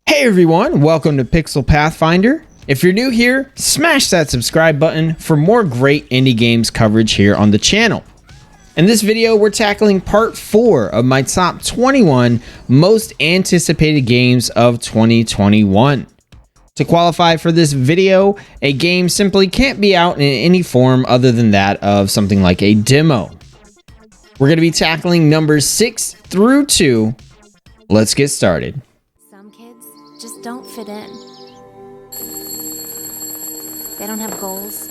Hey everyone, welcome to Pixel Pathfinder. If you're new here, smash that subscribe button for more great indie games coverage here on the channel. In this video, we're tackling part 4 of my top 21 most anticipated games of 2021. To qualify for this video, a game simply can't be out in any form other than that of something like a demo. We're going to be tackling numbers 6 through 2. Let's get started. Some kids just don't fit in. They don't have goals.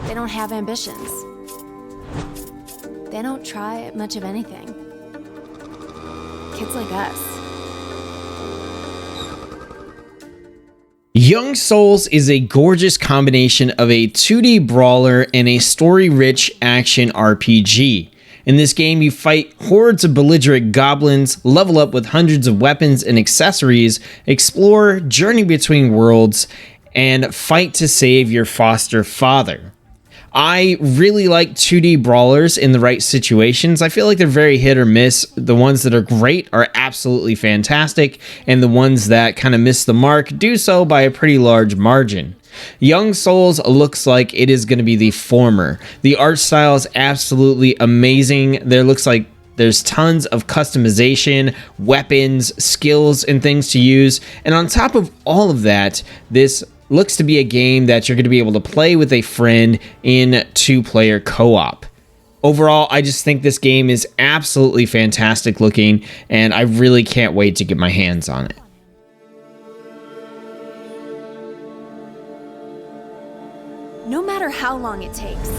They don't have ambitions. They don't try much of anything. Kids like us. Young Souls is a gorgeous combination of a 2D brawler and a story-rich action RPG. In this game, you fight hordes of belligerent goblins, level up with hundreds of weapons and accessories, explore, journey between worlds, and fight to save your foster father. I really like 2D brawlers in the right situations. I feel like they're very hit or miss. The ones that are great are absolutely fantastic, and the ones that kind of miss the mark do so by a pretty large margin. Young Souls looks like it is going to be the former. The art style is absolutely amazing. There looks like there's tons of customization, weapons, skills, and things to use. And on top of all of that, this looks to be a game that you're going to be able to play with a friend in 2-player co-op. Overall, I just think this game is absolutely fantastic looking, and I really can't wait to get my hands on it. No matter how long it takes.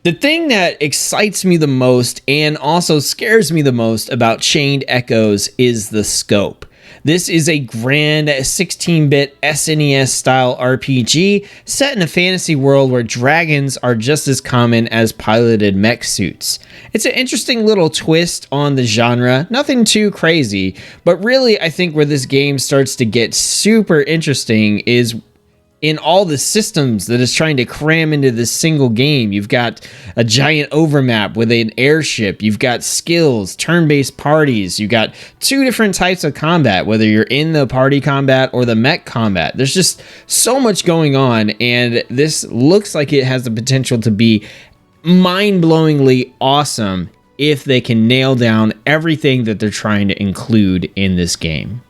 The thing that excites me the most and also scares me the most about Chained Echoes is the scope. This is a grand 16-bit SNES style RPG set in a fantasy world where dragons are just as common as piloted mech suits. It's an interesting little twist on the genre, nothing too crazy, but really I think where this game starts to get super interesting is in all the systems that it's trying to cram into this single game. You've got a giant overmap with an airship, you've got skills, turn-based parties, you've got 2 different types of combat, whether you're in the party combat or the mech combat. There's just so much going on, and this looks like it has the potential to be mind-blowingly awesome if they can nail down everything that they're trying to include in this game.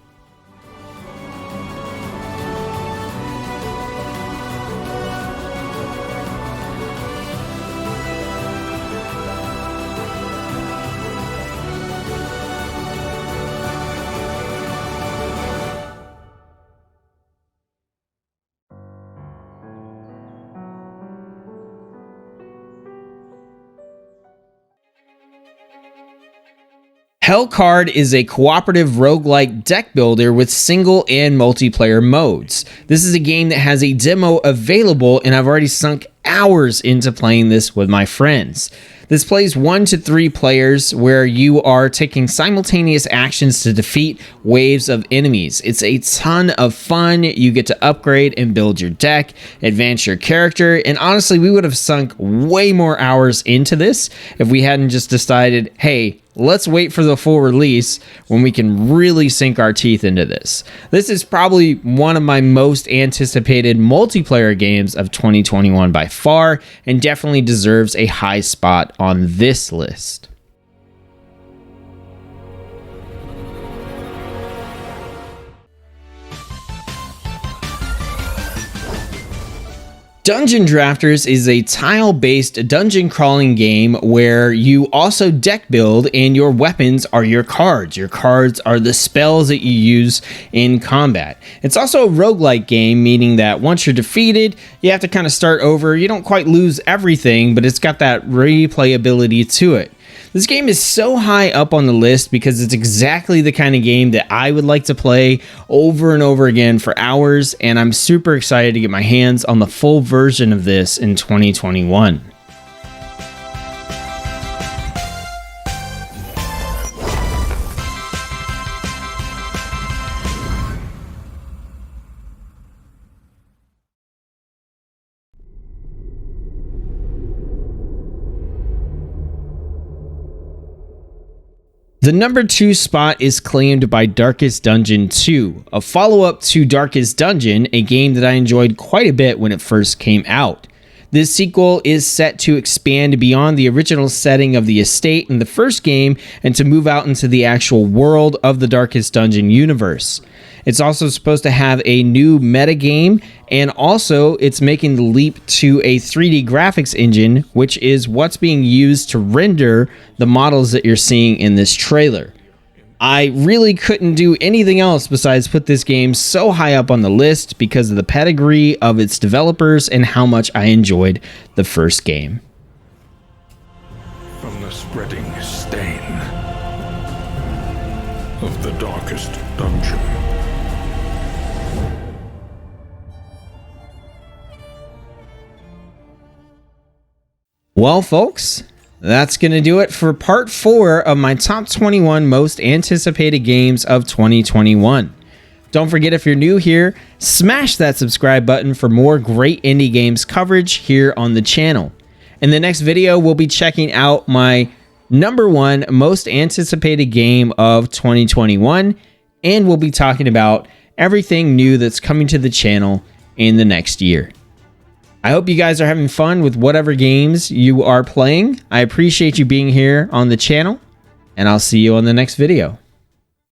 Hellcard is a cooperative roguelike deck builder with single and multiplayer modes. This is a game that has a demo available, and I've already sunk hours into playing this with my friends. This plays 1 to 3 players where you are taking simultaneous actions to defeat waves of enemies. It's a ton of fun. You get to upgrade and build your deck, advance your character, and honestly, we would have sunk way more hours into this if we hadn't just decided, hey, let's wait for the full release when we can really sink our teeth into this. This is probably one of my most anticipated multiplayer games of 2021 by far, and definitely deserves a high spot on this list. Dungeon Drafters is a tile-based dungeon crawling game where you also deck build and your weapons are your cards. Your cards are the spells that you use in combat. It's also a roguelike game, meaning that once you're defeated, you have to kind of start over. You don't quite lose everything, but it's got that replayability to it. This game is so high up on the list because it's exactly the kind of game that I would like to play over and over again for hours, and I'm super excited to get my hands on the full version of this in 2021. The number 2 spot is claimed by Darkest Dungeon 2, a follow-up to Darkest Dungeon, a game that I enjoyed quite a bit when it first came out. This sequel is set to expand beyond the original setting of the estate in the first game and to move out into the actual world of the Darkest Dungeon universe. It's also supposed to have a new metagame, and also it's making the leap to a 3D graphics engine, which is what's being used to render the models that you're seeing in this trailer. I really couldn't do anything else besides put this game so high up on the list because of the pedigree of its developers and how much I enjoyed the first game. From the spreading stain of the Darkest Dungeon. Well, folks, that's going to do it for part 4 of my top 21 most anticipated games of 2021. Don't forget, if you're new here, smash that subscribe button for more great indie games coverage here on the channel. In the next video, we'll be checking out my number 1 most anticipated game of 2021, and we'll be talking about everything new that's coming to the channel in the next year. I hope you guys are having fun with whatever games you are playing. I appreciate you being here on the channel, and I'll see you on the next video.